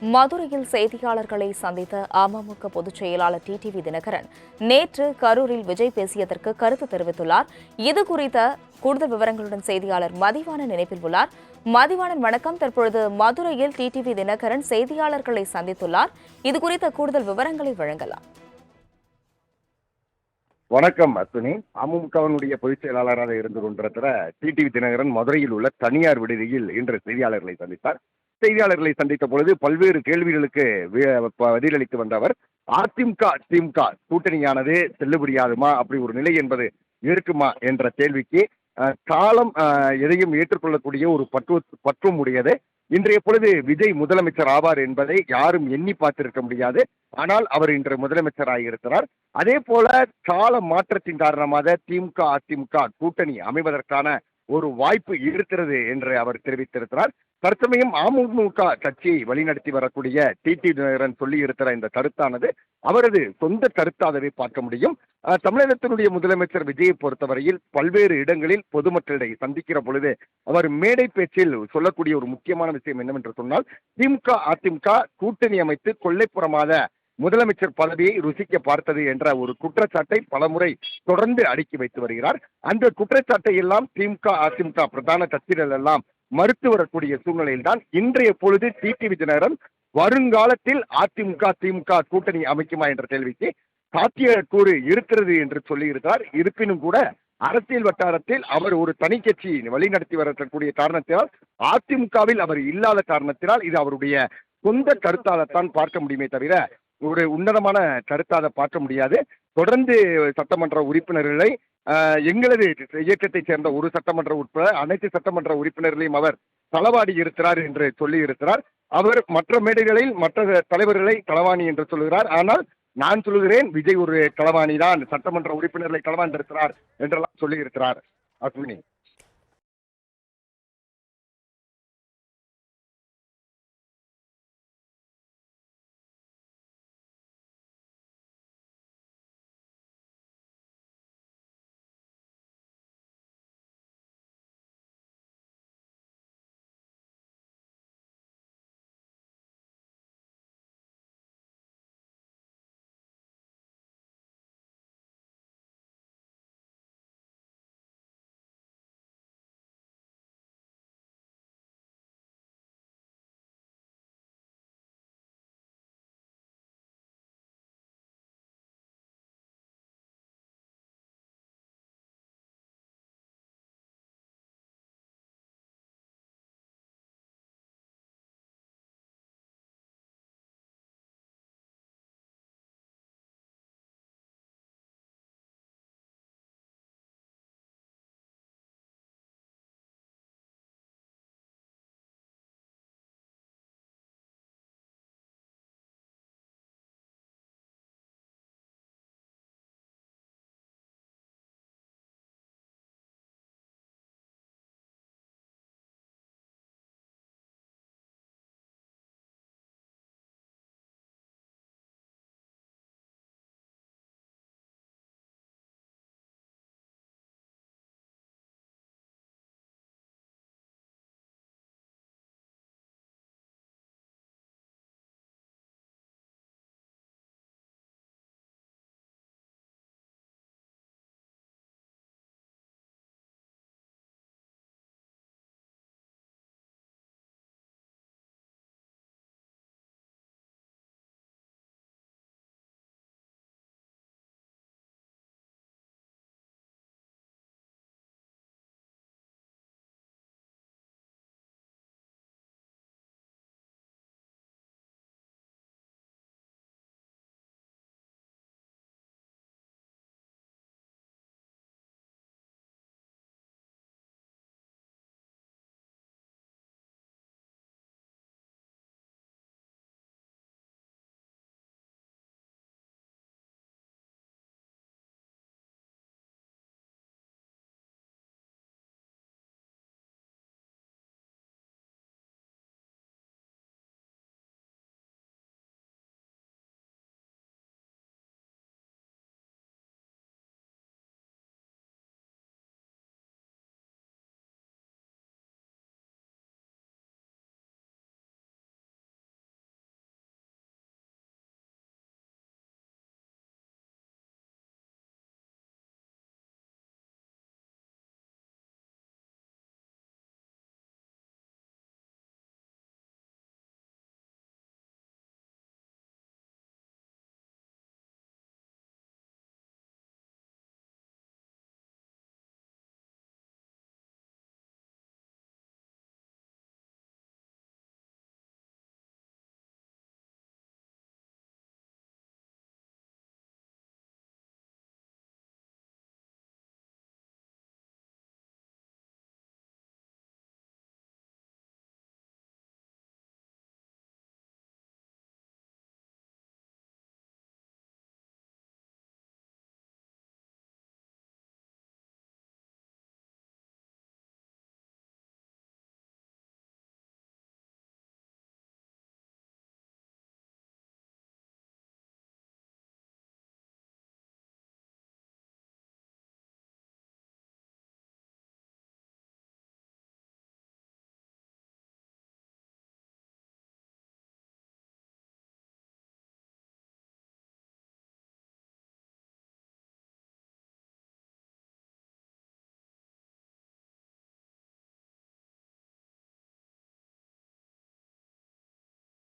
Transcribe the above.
மதுரையில் செய்தியாளர்களை சந்தித்த அமமுக பொதுச் செயலாளர் டிடிவி தினகரன் நேற்று கரூரில் விஜய் பேசியதற்கு கருத்து தெரிவித்துள்ளார். இதுகுறித்த கூடுதல் விவரங்களுடன் செய்தியாளர் மதிவாணன் இணைப்பில் உள்ளார். மதிவாணன் வணக்கம். தற்பொழுது மதுரையில் டிடிவி தினகரன் செய்தியாளர்களை சந்தித்துள்ளார். இதுகுறித்த கூடுதல் விவரங்களை வழங்கலாம். வணக்கம் அஸ்வினி. அமமுகவினுடைய பொதுச் செயலாளராக இருந்து கொண்டிருக்கிற டிடிவி தினகரன் மதுரையில் உள்ள தனியார் விடுதியில் இன்று செய்தியாளர்களை சந்தித்தார். செய்தியாளர்களை சந்தித்த பொழுது பல்வேறு கேள்விகளுக்கு பதிலளித்து வந்த அவர் அதிமுக கூட்டணியானது செல்லுபடியாகுமா, அப்படி ஒரு நிலை என்பது இருக்குமா என்ற கேள்விக்கு காலம் எதையும் ஏற்றுக்கொள்ளக்கூடிய ஒரு பற்றுவம் உடையது. இன்றைய பொழுது விஜய் முதலமைச்சர் ஆவார் என்பதை யாரும் எண்ணி பார்த்திருக்க முடியாது. ஆனால் அவர் இன்று முதலமைச்சராக இருக்கிறார். அதே போல கால மாற்றத்தின் காரணமாக திமுக அதிமுக கூட்டணி அமைவதற்கான ஒரு வாய்ப்பு இருக்கிறது என்று அவர் தெரிவித்திருக்கிறார். தற்சமயம் அமமுக கட்சியை வழிநடத்தி வரக்கூடிய டிடிவி தினகரன் சொல்லி இருக்கிற இந்த கருத்தானது அவரது சொந்த கருத்தாகவே பார்க்க முடியும். தமிழகத்தினுடைய முதலமைச்சர் விஜயை பொறுத்தவரையில் பல்வேறு இடங்களில் பொதுமக்களிடையே சந்திக்கிற பொழுது அவர் மேடை பேச்சில் சொல்லக்கூடிய ஒரு முக்கியமான விஷயம் என்னவென்று சொன்னால், திமுக அதிமுக கூட்டணி அமைத்து கொள்ளைப்புறமாக முதலமைச்சர் பதவியை ருசிக்க பார்த்தது என்ற ஒரு குற்றச்சாட்டை பலமுறை தொடர்ந்து அடுக்கி வைத்து வருகிறார். அந்த குற்றச்சாட்டை எல்லாம் திமுக அதிமுக பிரதான கட்சிகள் எல்லாம் மறுத்து வரக்கூடிய சூழ்நிலையில் தான் இன்றைய பொழுது டிடிவி தினகரன் வருங்காலத்தில் அதிமுக திமுக கூட்டணி அமைக்குமா என்ற கேள்விக்கு சாத்தியக்கூறு இருக்கிறது என்று சொல்லியிருக்கிறார். இருப்பினும் கூட அரசியல் வட்டாரத்தில் அவர் ஒரு தனி கட்சி வழிநடத்தி வரக்கூடிய காரணத்தினால், அதிமுகவில் அவர் இல்லாத காரணத்தினால் இது அவருடைய சொந்த கருத்தால்தான் பார்க்க முடியுமே தவிர ஒரு உன்னதமான கருத்தாக பார்க்க முடியாது. தொடர்ந்து சட்டமன்ற உறுப்பினர்களை எங்களது இயக்கத்தைச் சேர்ந்த ஒரு சட்டமன்ற உட்பட அனைத்து சட்டமன்ற உறுப்பினர்களையும் அவர் களவாடி இருக்கிறார் என்று சொல்லி இருக்கிறார். அவர் மற்ற மேடைகளில் மற்ற தலைவர்களை களவாணி என்று சொல்கிறார். ஆனால் நான் சொல்லுகிறேன், விஜய் ஒரு களவாணி தான், சட்டமன்ற உறுப்பினர்களை களவாண்டிருக்கிறார் என்றெல்லாம் சொல்லி இருக்கிறார். அஸ்வினி.